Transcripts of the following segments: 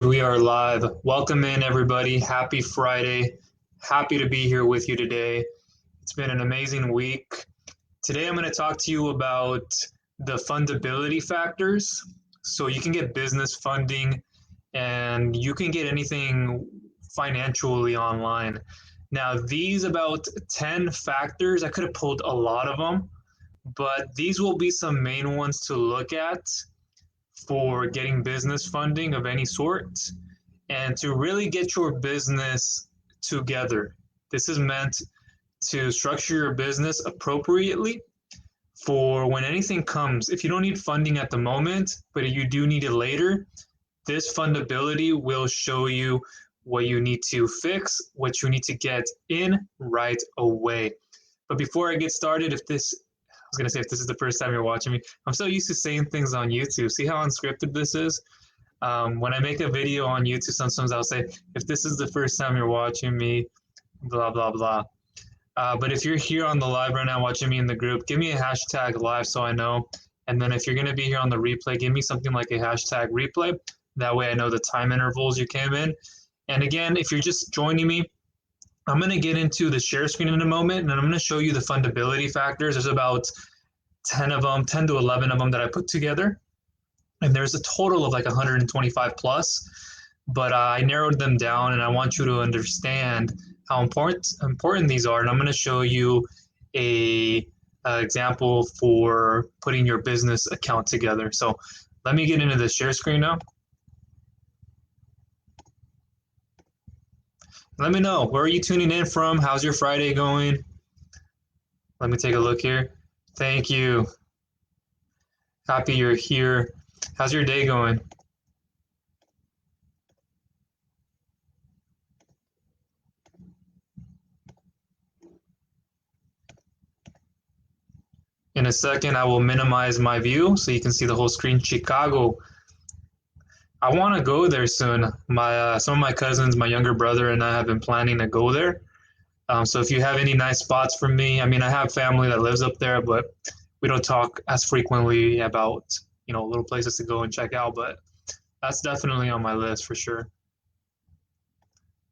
We are live. Welcome in, everybody. Happy Friday. Happy to be here with you today. It's been an amazing week. Today, I'm going to talk to you about the fundability factors. So, you can get business funding and you can get anything financially online. Now, these about 10 factors, I could have pulled a lot of them, but these will be some main ones to look at for getting business funding of any sort and to really get your business together. This is meant to structure your business appropriately for when anything comes. If you don't need funding at the moment, but you do need it later, this fundability will show you what you need to fix, what you need to get in right away. But before I get started, if this is the first time you're watching me. I'm so used to saying things on YouTube. See how unscripted this is? When I make a video on YouTube, sometimes I'll say, if this is the first time you're watching me, blah, blah, blah. But if you're here on the live right now watching me in the group, give me a hashtag live so I know. And then if you're going to be here on the replay, give me something like a hashtag replay. That way I know the time intervals you came in. And again, if you're just joining me, I'm going to get into the share screen in a moment, and I'm going to show you the fundability factors. There's about 10 of them, 10 to 11 of them that I put together. And there's a total of like 125 plus, but I narrowed them down, and I want you to understand how important these are. And I'm going to show you a example for putting your business account together. So let me get into the share screen now. Let me know, where are you tuning in from? How's your Friday going? Let me take a look here. Thank you. Happy you're here. How's your day going? In a second, I will minimize my view so you can see the whole screen. Chicago. I want to go there soon. Some of my cousins, my younger brother, and I have been planning to go there. So if you have any nice spots for me, I mean, I have family that lives up there, but we don't talk as frequently about, little places to go and check out. But that's definitely on my list for sure.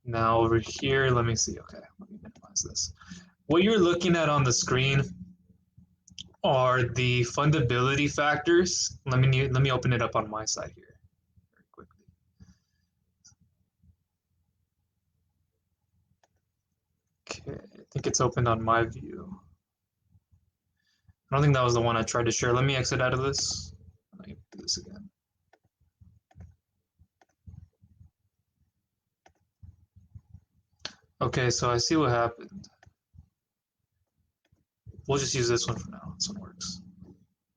Now over here, let me see. Okay, let me minimize this. What you're looking at on the screen are the fundability factors. Let me open it up on my side here very quickly. Okay, I think it's opened on my view. I don't think that was the one I tried to share. Let me exit out of this. Let me do this again. Okay, so I see what happened. We'll just use this one for now. This one works.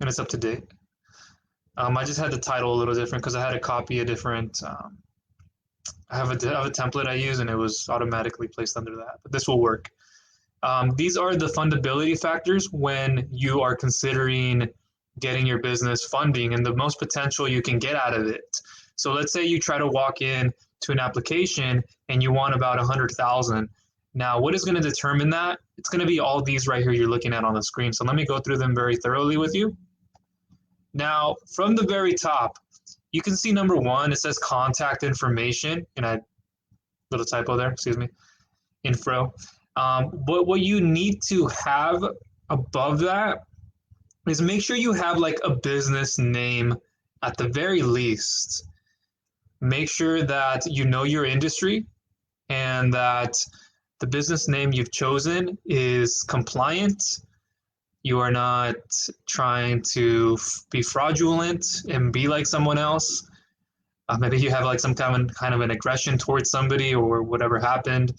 And it's up to date. I just had the title a little different because I had to copy a different. I have a template I use, and it was automatically placed under that. But this will work. These are the fundability factors when you are considering getting your business funding and the most potential you can get out of it. So let's say you try to walk in to an application and you want about 100,000. Now, what is going to determine that? It's going to be all these right here you're looking at on the screen. So let me go through them very thoroughly with you. Now, from the very top, you can see number one, it says contact information, and I little typo there, excuse me, info. But what you need to have above that is make sure you have like a business name at the very least. Make sure that you know your industry and that the business name you've chosen is compliant. You are not trying to be fraudulent and be like someone else. Maybe you have like some kind of an aggression towards somebody or whatever happened.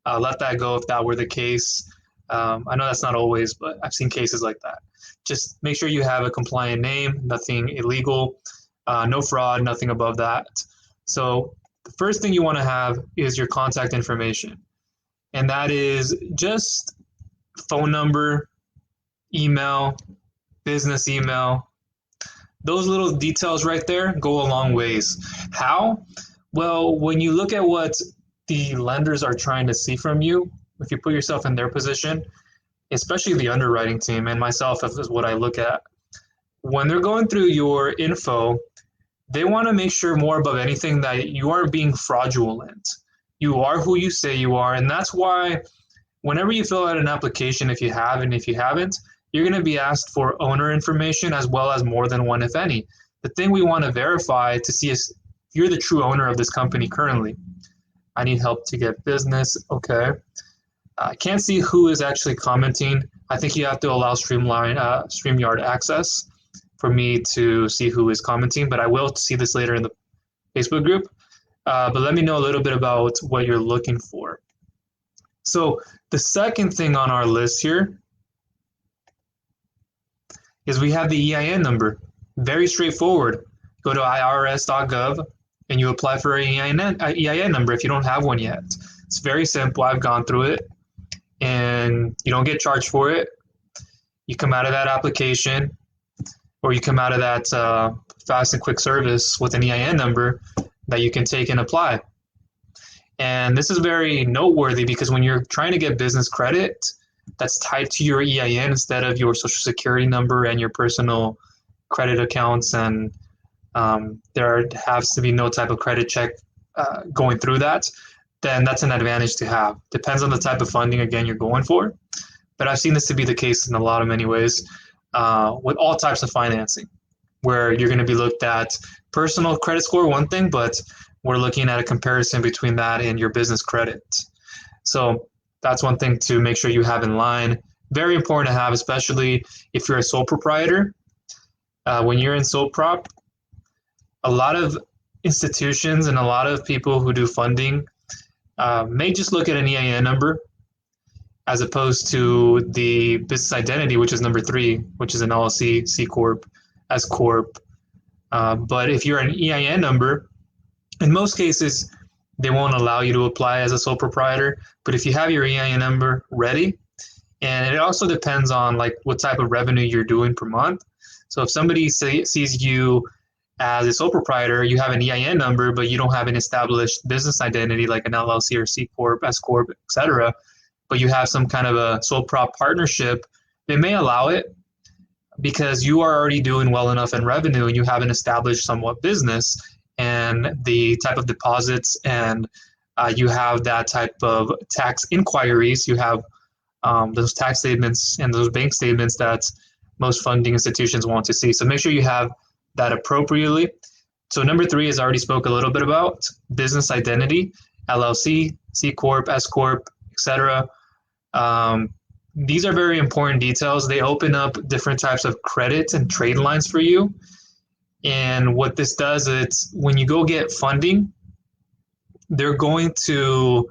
Let that go if that were the case. I know that's not always, but I've seen cases like that. Just make sure you have a compliant name, nothing illegal, no fraud, nothing above that. So the first thing you want to have is your contact information. And that is just phone number, email, business email. Those little details right there go a long ways. How? Well, when you look at what the lenders are trying to see from you, if you put yourself in their position, especially the underwriting team and myself is what I look at. When they're going through your info, They want to make sure more above anything that you aren't being fraudulent. You are who you say you are. And that's why whenever you fill out an application, if you have and if you haven't, you're going to be asked for owner information as well as more than one, if any. The thing we want to verify to see is if you're the true owner of this company currently. I need help to get business. Okay. I can't see who is actually commenting. I think you have to allow StreamYard access for me to see who is commenting, but I will see this later in the Facebook group. But let me know a little bit about what you're looking for. So the second thing on our list here is we have the EIN number. Very straightforward. Go to irs.gov and you apply for an EIN number if you don't have one yet. It's very simple. I've gone through it, and you don't get charged for it. You come out of that application, or you come out of that fast and quick service with an EIN number that you can take and apply. And this is very noteworthy because when you're trying to get business credit, that's tied to your EIN instead of your social security number and your personal credit accounts, and there has to be no type of credit check going through that, then that's an advantage to have. Depends on the type of funding, again, you're going for. But I've seen this to be the case in a lot of many ways with all types of financing, where you're going to be looked at personal credit score, one thing, but we're looking at a comparison between that and your business credit. So that's one thing to make sure you have in line. Very important to have, especially if you're a sole proprietor. When you're in sole prop, a lot of institutions and a lot of people who do funding may just look at an EIN number as opposed to the business identity, which is number 3, which is an LLC, C Corp, S Corp. But if you're an EIN number, in most cases, they won't allow you to apply as a sole proprietor. But if you have your EIN number ready, and it also depends on like what type of revenue you're doing per month. So if somebody sees you as a sole proprietor, you have an EIN number, but you don't have an established business identity like an LLC or C Corp, S Corp, etc., but you have some kind of a sole prop partnership, they may allow it because you are already doing well enough in revenue and you have an established somewhat business and the type of deposits and you have that type of tax inquiries, you have those tax statements and those bank statements that most funding institutions want to see. So make sure you have that appropriately. So number 3 is I already spoke a little bit about business identity, LLC, C Corp, S Corp, etc. These are very important details. They open up different types of credit and trade lines for you. And what this does is when you go get funding, they're going to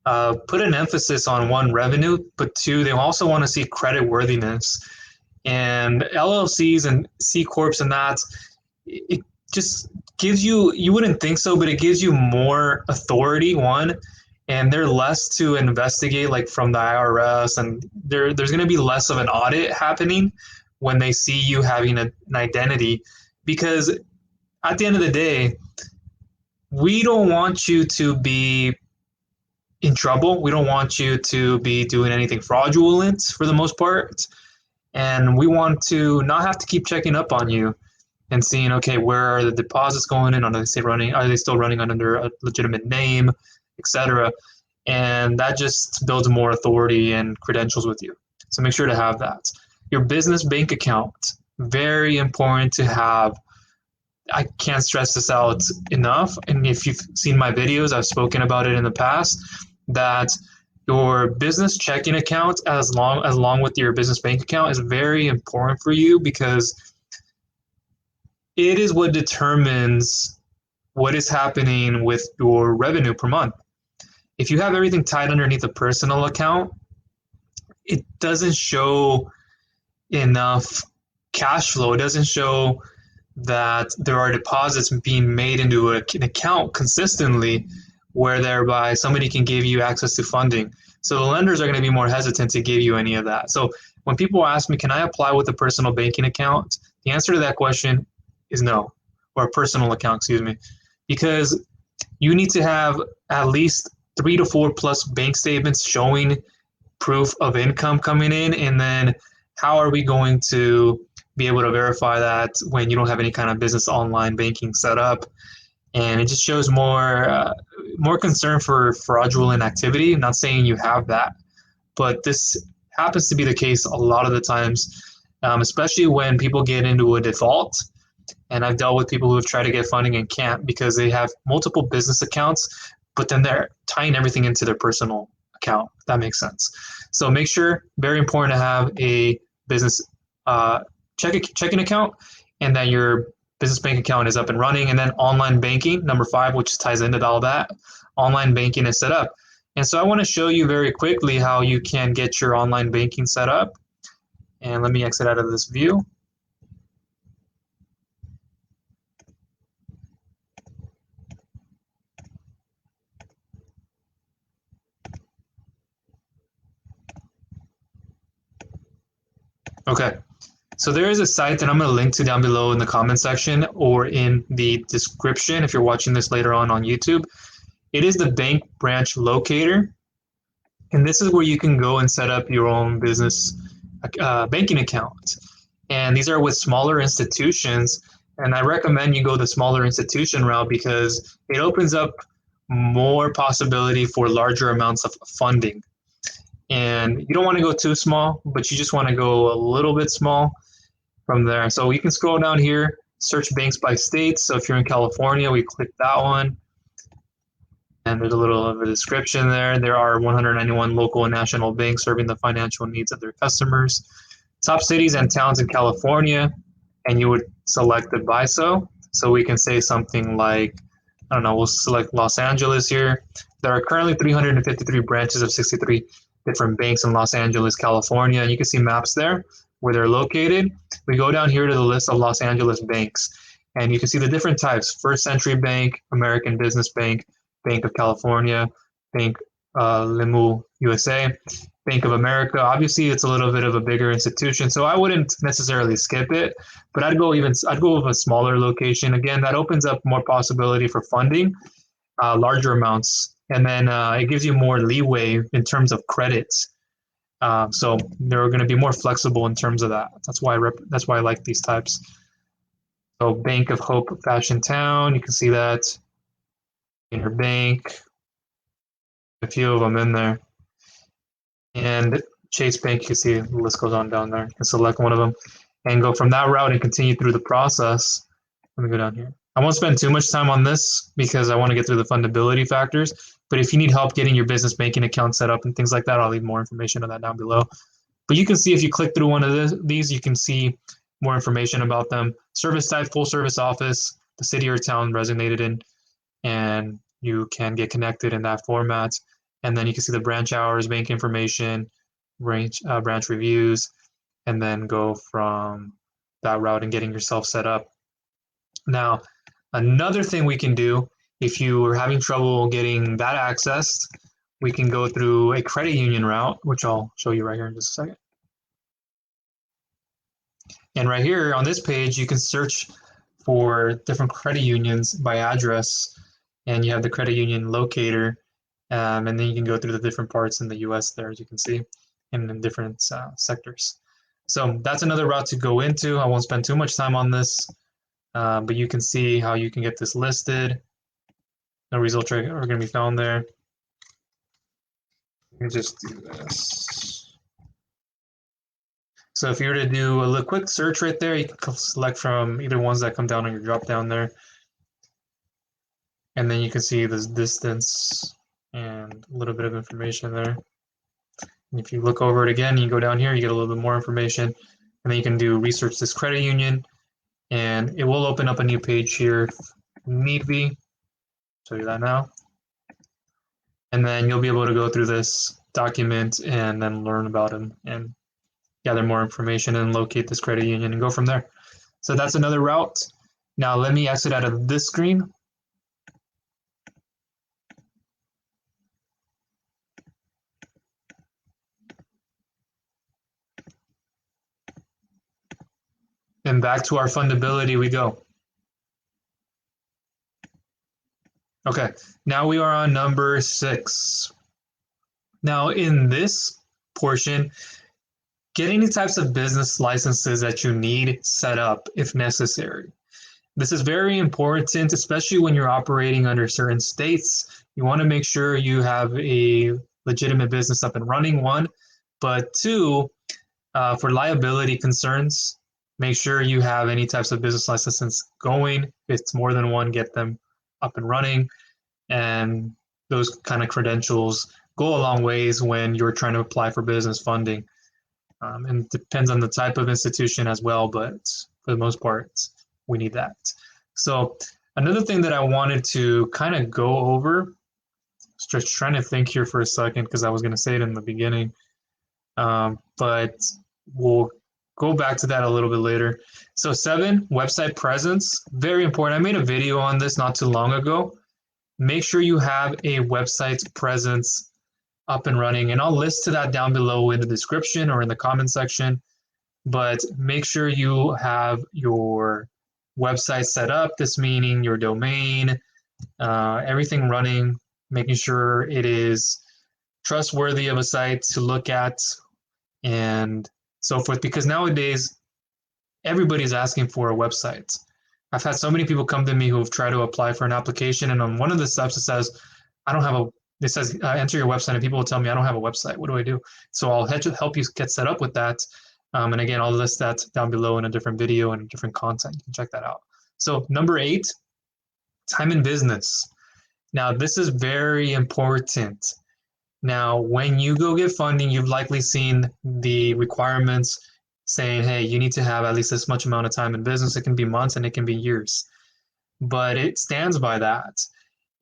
put an emphasis on 1, revenue, but 2, they also want to see credit worthiness. And LLCs and C Corps and that, it just gives you, you wouldn't think so, but it gives you more authority, 1, and they're less to investigate like from the IRS, and there's going to be less of an audit happening when they see you having an identity, because at the end of the day, we don't want you to be in trouble. We don't want you to be doing anything fraudulent for the most part. And we want to not have to keep checking up on you and seeing, okay, where are the deposits going in? Are they still running under a legitimate name, etc. And that just builds more authority and credentials with you. So make sure to have that. Your business bank account, very important to have. I can't stress this out enough. And if you've seen my videos, I've spoken about it in the past, that your business checking account along with your business bank account is very important for you, because it is what determines what is happening with your revenue per month. If you have everything tied underneath a personal account, it doesn't show enough cash flow. It doesn't show that there are deposits being made into an account consistently, where thereby somebody can give you access to funding. So the lenders are going to be more hesitant to give you any of that. So when people ask me, can I apply with a personal banking account? The answer to that question is no, or a personal account, excuse me, because you need to have at least 3 to 4 plus bank statements showing proof of income coming in, and then how are we going to be able to verify that when you don't have any kind of business online banking set up. And it just shows more concern for fraudulent activity. I'm not saying you have that, but this happens to be the case a lot of the times, especially when people get into a default. And I've dealt with people who have tried to get funding and can't because they have multiple business accounts, but then they're tying everything into their personal account. If that makes sense. So make sure, very important to have a business checking account, and that your business bank account is up and running. And then online banking, number 5, which ties into all that, online banking is set up. And so I want to show you very quickly how you can get your online banking set up. And let me exit out of this view. Okay, so there is a site that I'm going to link to down below in the comment section or in the description if you're watching this later on YouTube. It is the Bank Branch Locator, and this is where you can go and set up your own business banking account. And these are with smaller institutions, and I recommend you go the smaller institution route because it opens up more possibility for larger amounts of funding. And you don't want to go too small, but you just want to go a little bit small from there. So you can scroll down here, search banks by state. So if you're in California, we click that one. And there's a little of a description there. There are 191 local and national banks serving the financial needs of their customers. Top cities and towns in California, and you would select the BISO. So we can say something like, I don't know, we'll select Los Angeles here. There are currently 353 branches of 63 different banks in Los Angeles, California, and you can see maps there where they're located. We go down here to the list of Los Angeles banks, and you can see the different types: First Century Bank, American Business Bank, Bank of California, Bank Limu USA, Bank of America. Obviously, it's a little bit of a bigger institution, so I wouldn't necessarily skip it, but I'd go with a smaller location. Again, that opens up more possibility for funding, larger amounts, and then it gives you more leeway in terms of credits. So they're going to be more flexible in terms of that. That's why I like these types. So Bank of Hope Fashion Town, you can see that. Interbank, a few of them in there. And Chase Bank, you can see the list goes on down there. You can select one of them and go from that route and continue through the process. Let me go down here. I won't spend too much time on this because I want to get through the fundability factors. But if you need help getting your business banking account set up and things like that, I'll leave more information on that down below. But you can see if you click through one of these, you can see more information about them. Service type, full service office, the city or town resonated in, and you can get connected in that format. And then you can see the branch hours, bank information, branch reviews, and then go from that route and getting yourself set up. Now, another thing we can do, if you are having trouble getting that accessed, we can go through a credit union route, which I'll show you right here in just a second. And right here on this page, you can search for different credit unions by address, and you have the credit union locator, and then you can go through the different parts in the US there, as you can see, in different sectors. So that's another route to go into. I won't spend too much time on this, but you can see how you can get this listed. No results are going to be found there. Let me just do this. So if you were to do a quick search right there, you can select from either ones that come down on your drop down there. And then you can see this distance and a little bit of information there. And if you look over it again, you go down here, you get a little bit more information. And then you can do research this credit union, and it will open up a new page here if need be. Show you that now. And then you'll be able to go through this document and then learn about them and gather more information and locate this credit union and go from there. So that's another route. Now let me exit out of this screen. And back to our fundability we go. Okay, now we are on number 6. Now in this portion, get any types of business licenses that you need set up if necessary. This is very important, especially when you're operating under certain states. You want to make sure you have a legitimate business up and running, one, but two, for liability concerns, make sure you have any types of business licenses going. If it's more than one, get them up and running. And those kind of credentials go a long ways when you're trying to apply for business funding. And it depends on the type of institution as well, but for the most part, we need that. So another thing that I wanted to kind of go over, just trying to think here for a second because I was going to say it in the beginning, but we'll go back to that a little bit later. So 7, website presence, very important. I made a video on this not too long ago. Make sure you have a website presence up and running, and I'll list to that down below in the description or in the comment section. But make sure you have your website set up, this meaning your domain, everything running, making sure it is trustworthy of a site to look at and so forth, because nowadays everybody's asking for a website. I've had so many people come to me who have tried to apply for an application, and on one of the steps it says, I don't have a, it says enter your website, and people will tell me I don't have a website. What do I do? So I'll help you get set up with that. And again, I'll list that down below in a different video and different content. You can check that out. So number 8, time in business. Now, this is very important. Now, when you go get funding, you've likely seen the requirements saying, hey, you need to have at least this much amount of time in business. It can be months and it can be years, but it stands by that.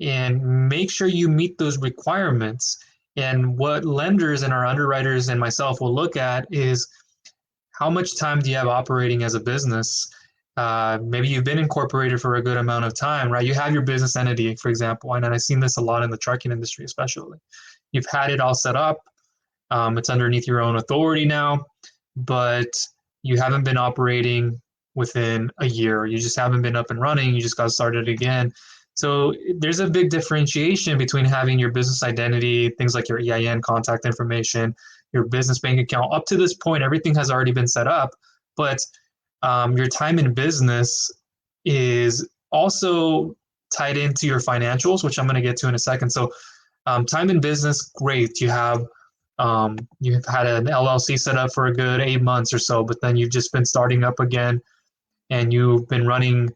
And make sure you meet those requirements. And what lenders and our underwriters and myself will look at is how much time do you have operating as a business? Maybe you've been incorporated for a good amount of time, right? You have your business entity, for example, and I've seen this a lot in the trucking industry, especially. You've had it all set up. It's underneath your own authority now, but you haven't been operating within a year. You just haven't been up and running. You just got started again. So there's a big differentiation between having your business identity, things like your EIN, contact information, your business bank account. Up to this point, everything has already been set up, but your time in business is also tied into your financials, which I'm going to get to in a second. So time in business, great. You've had an LLC set up for a good 8 months or so, but then you've just been starting up again and you've been running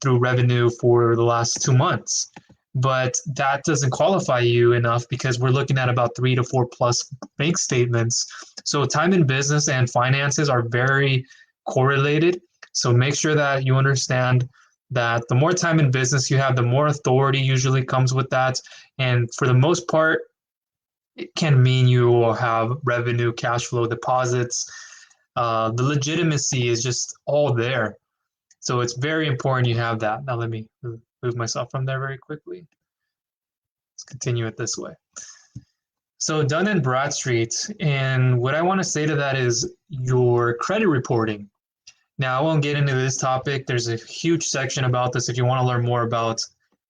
through revenue for the last 2 months. But that doesn't qualify you enough because we're looking at about 3 to 4 plus bank statements. So time in business and finances are very correlated. So make sure that you understand that the more time in business you have, the more authority usually comes with that. And for the most part, it can mean you will have revenue, cash flow, deposits. The legitimacy is just all there. So it's very important you have that. Now let me move myself from there very quickly. Let's continue it this way. So Dun & Bradstreet, and what I want to say to that is your credit reporting. Now I won't get into this topic. There's a huge section about this if you want to learn more about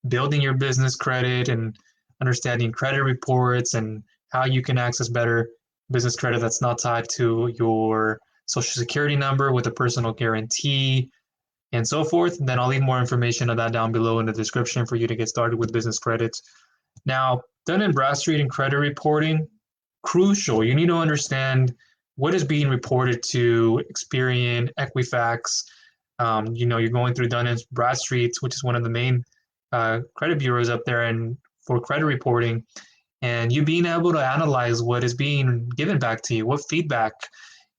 building your business credit and understanding credit reports and how you can access better business credit that's not tied to your social security number with a personal guarantee and so forth. Then I'll leave more information of that down below in the description for you to get started with business credit. Now, Dun & Bradstreet and credit reporting, crucial. You need to understand what is being reported to Experian, Equifax. You're going through Dun & Bradstreet, which is one of the main credit bureaus up there and for credit reporting, and you being able to analyze what is being given back to you, what feedback.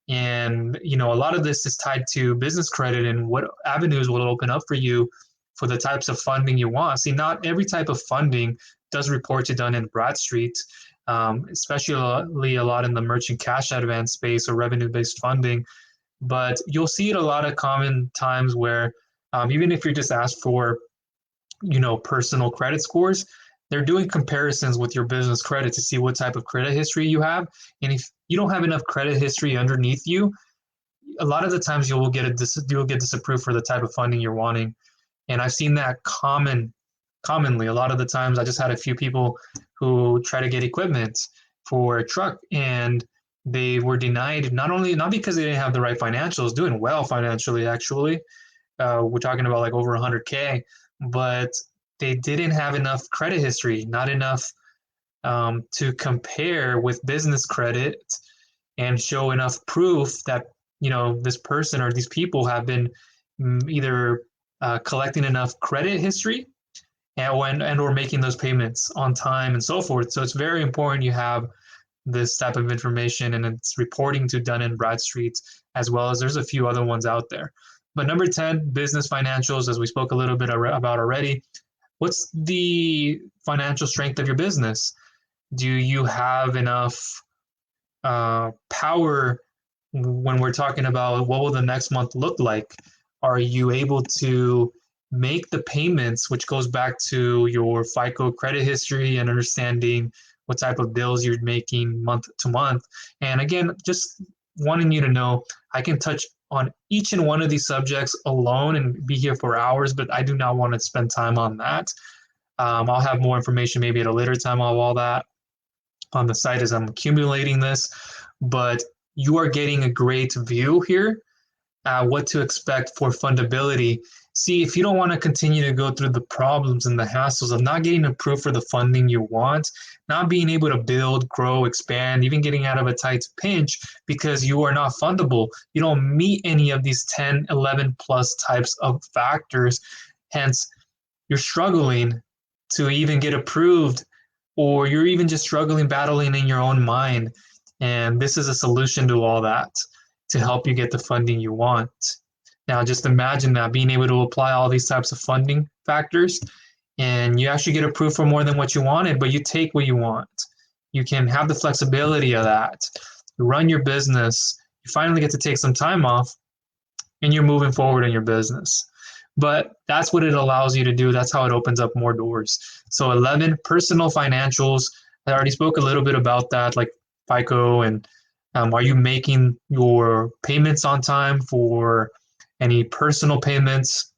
And, a lot of this is tied to business credit and what avenues will open up for you for the types of funding you want. See, not every type of funding does report to Dun & Bradstreet, especially a lot in the merchant cash advance space or revenue-based funding. But you'll see it a lot of common times where even if you're just asked for, personal credit scores, they're doing comparisons with your business credit to see what type of credit history you have. And if you don't have enough credit history underneath you, a lot of the times you'll get disapproved for the type of funding you're wanting. And I've seen that commonly. A lot of the times I just had a few people who try to get equipment for a truck, and they were denied not because they didn't have the right financials, doing well financially actually. We're talking about like over 100K, but they didn't have enough credit history, not enough to compare with business credit and show enough proof that this person or these people have been either collecting enough credit history and or making those payments on time and so forth. So it's very important you have this type of information, and it's reporting to Dun and Bradstreet, as well as there's a few other ones out there. But number 10, business financials, as we spoke a little bit about already. What's the financial strength of your business? Do you have enough power when we're talking about what will the next month look like? Are you able to make the payments, which goes back to your FICO credit history and understanding what type of bills you're making month to month? And again, just wanting you to know, I can touch on each and one of these subjects alone and be here for hours, but I do not want to spend time on that. I'll have more information maybe at a later time of all that on the site as I'm accumulating this, but you are getting a great view here what to expect for fundability. See, if you don't want to continue to go through the problems and the hassles of not getting approved for the funding you want, not being able to build, grow, expand, even getting out of a tight pinch because you are not fundable, you don't meet any of these 10, 11 plus types of factors, hence you're struggling to even get approved, or you're even just struggling, battling in your own mind. And this is a solution to all that to help you get the funding you want. Now, just imagine that, being able to apply all these types of funding factors, and you actually get approved for more than what you wanted, but you take what you want. You can have the flexibility of that. You run your business, you finally get to take some time off, and you're moving forward in your business. But that's what it allows you to do. That's how it opens up more doors. So 11, personal financials. I already spoke a little bit about that, like FICO, and are you making your payments on time for any personal payments?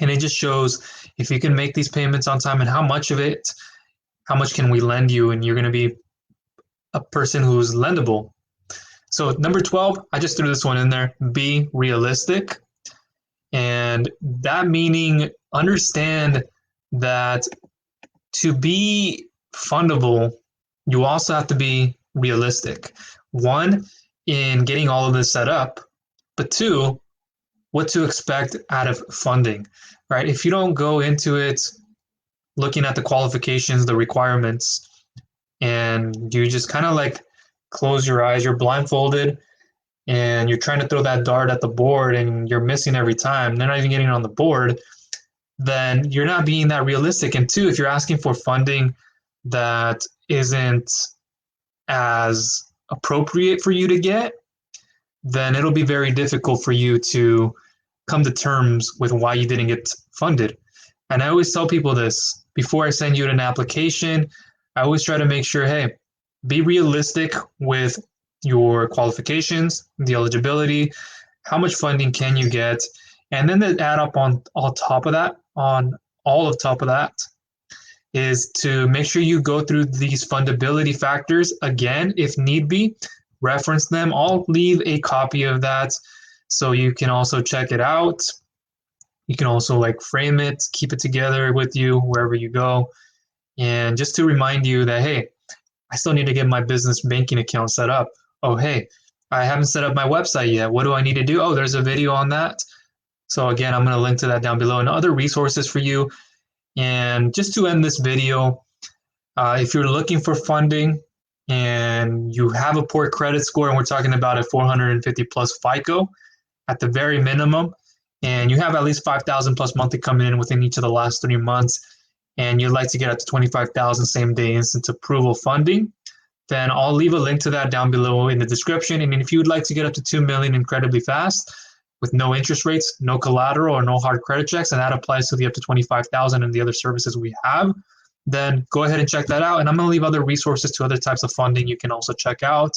And it just shows if you can make these payments on time and how much of it, how much can we lend you, and you're going to be a person who's lendable. So number 12, I just threw this one in there, be realistic. And that meaning understand that to be fundable, you also have to be realistic. One, in getting all of this set up, but two, what to expect out of funding, right? If you don't go into it looking at the qualifications, the requirements, and you just kind of like close your eyes, you're blindfolded, and you're trying to throw that dart at the board and you're missing every time, they're not even getting on the board, then you're not being that realistic. And two, if you're asking for funding that isn't as appropriate for you to get, then it'll be very difficult for you to come to terms with why you didn't get funded. And I always tell people this, before I send you an application, I always try to make sure, hey, be realistic with your qualifications, the eligibility, how much funding can you get, and then the add up on top of that, on all of top of that, is to make sure you go through these fundability factors again, if need be, reference them. I'll leave a copy of that so you can also check it out. You can also like frame it, keep it together with you wherever you go. And just to remind you that, hey, I still need to get my business banking account set up. Oh, hey, I haven't set up my website yet. What do I need to do? Oh, there's a video on that. So again, I'm going to link to that down below and other resources for you. And just to end this video, if you're looking for funding and you have a poor credit score, and we're talking about a 450 plus FICO at the very minimum, and you have at least 5,000 plus monthly coming in within each of the last 3 months, and you'd like to get up to 25,000 same day instant approval funding, then I'll leave a link to that down below in the description. And if you would like to get up to 2 million incredibly fast with no interest rates, no collateral, or no hard credit checks, and that applies to the up to 25,000 and the other services we have, then go ahead and check that out. And I'm going to leave other resources to other types of funding you can also check out.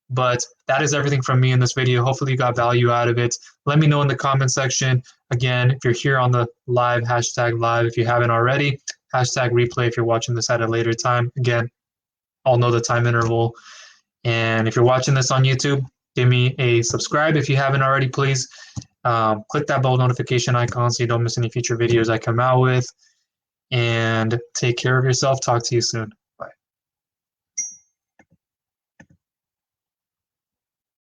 But that is everything from me in this video. Hopefully you got value out of it. Let me know in the comment section. Again, if you're here on the live, hashtag live if you haven't already, hashtag replay if you're watching this at a later time. Again, I'll know the time interval. And if you're watching this on YouTube, give me a subscribe if you haven't already, please. Click that bell notification icon so you don't miss any future videos I come out with. And take care of yourself. Talk to you soon.